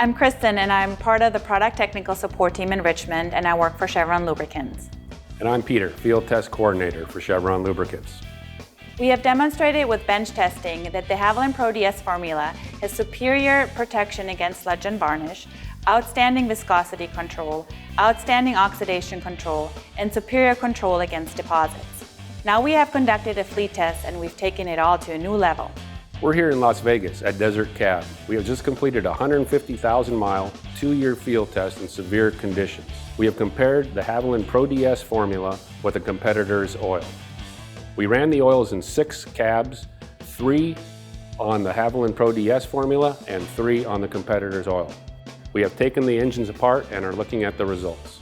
I'm Kristen, and I'm part of the Product Technical Support Team in Richmond, and I work for Chevron Lubricants. And I'm Peter, Field Test Coordinator for Chevron Lubricants. We have demonstrated with bench testing that the Havoline Pro DS formula has superior protection against sludge and varnish, outstanding viscosity control, outstanding oxidation control, and superior control against deposits. Now we have conducted a fleet test and we've taken it all to a new level. We're here in Las Vegas at Desert Cab. We have just completed a 150,000-mile, 2-year field test in severe conditions. We have compared the Havoline Pro DS formula with a competitor's oil. We ran the oils in 6 cabs, 3 on the Havoline Pro DS formula and 3 on the competitor's oil. We have taken the engines apart and are looking at the results.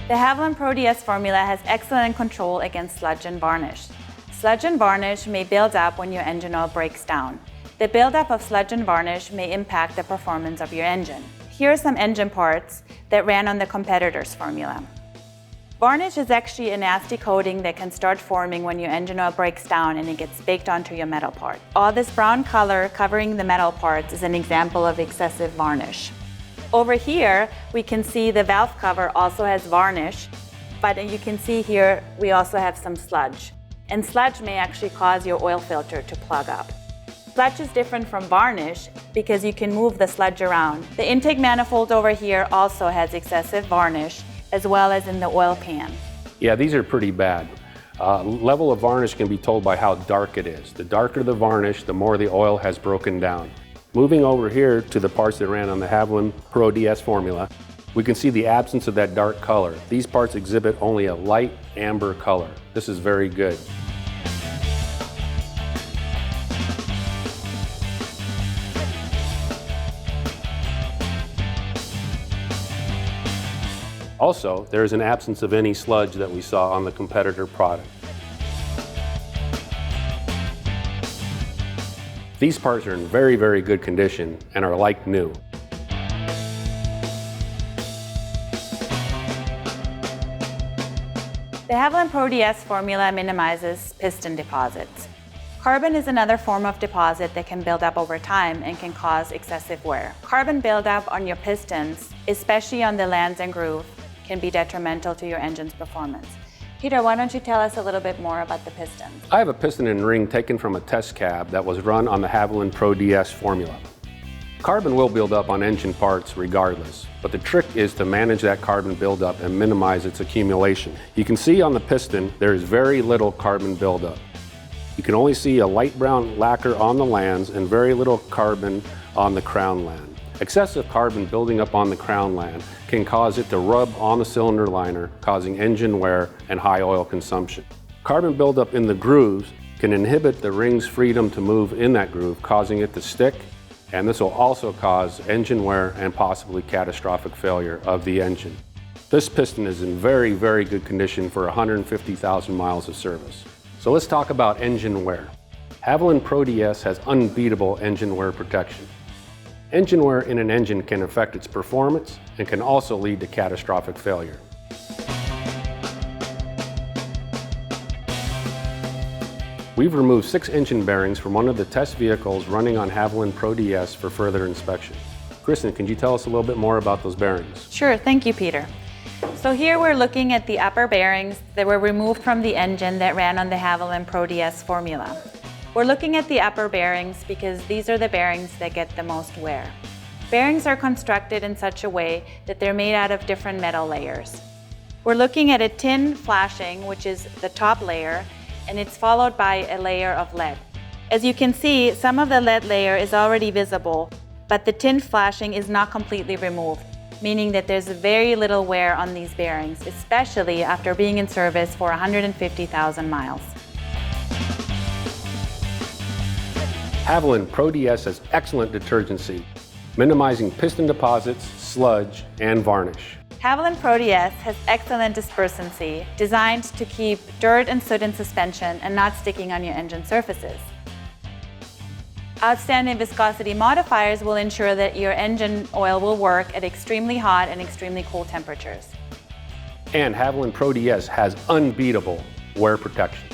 The Havoline Pro DS formula has excellent control against sludge and varnish. Sludge and varnish may build up when your engine oil breaks down. The buildup of sludge and varnish may impact the performance of your engine. Here are some engine parts that ran on the competitor's formula. Varnish is actually a nasty coating that can start forming when your engine oil breaks down and it gets baked onto your metal part. All this brown color covering the metal parts is an example of excessive varnish. Over here, we can see the valve cover also has varnish, but you can see here we also have some sludge. And sludge may actually cause your oil filter to plug up. Sludge is different from varnish because you can move the sludge around. The intake manifold over here also has excessive varnish, as well as in the oil pan. Yeah, these are pretty bad. Level of varnish can be told by how dark it is. The darker the varnish, the more the oil has broken down. Moving over here to the parts that ran on the Havoline Pro DS formula, we can see the absence of that dark color. These parts exhibit only a light amber color. This is very good. Also, there is an absence of any sludge that we saw on the competitor product. These parts are in very, very good condition and are like new. The Havoline Pro DS formula minimizes piston deposits. Carbon is another form of deposit that can build up over time and can cause excessive wear. Carbon buildup on your pistons, especially on the lands and groove, can be detrimental to your engine's performance. Peter, why don't you tell us a little bit more about the pistons? I have a piston and ring taken from a test cab that was run on the Havoline Pro DS formula. Carbon will build up on engine parts regardless, but the trick is to manage that carbon buildup and minimize its accumulation. You can see on the piston there is very little carbon buildup. You can only see a light brown lacquer on the lands and very little carbon on the crown land. Excessive carbon building up on the crown land can cause it to rub on the cylinder liner, causing engine wear and high oil consumption. Carbon buildup in the grooves can inhibit the ring's freedom to move in that groove, causing it to stick, and this will also cause engine wear and possibly catastrophic failure of the engine. This piston is in very, very good condition for 150,000 miles of service. So let's talk about engine wear. Havoline Pro DS has unbeatable engine wear protection. Engine wear in an engine can affect its performance and can also lead to catastrophic failure. We've removed 6 engine bearings from one of the test vehicles running on Havoline Pro DS for further inspection. Kristen, can you tell us a little bit more about those bearings? Sure, thank you, Peter. So here we're looking at the upper bearings that were removed from the engine that ran on the Havoline Pro DS formula. We're looking at the upper bearings because these are the bearings that get the most wear. Bearings are constructed in such a way that they're made out of different metal layers. We're looking at a tin flashing, which is the top layer, and it's followed by a layer of lead. As you can see, some of the lead layer is already visible, but the tin flashing is not completely removed, meaning that there's very little wear on these bearings, especially after being in service for 150,000 miles. Havoline Pro DS has excellent detergency, minimizing piston deposits, sludge, and varnish. Havoline Pro DS has excellent dispersancy, designed to keep dirt and soot in suspension and not sticking on your engine surfaces. Outstanding viscosity modifiers will ensure that your engine oil will work at extremely hot and extremely cool temperatures. And Havoline Pro DS has unbeatable wear protection.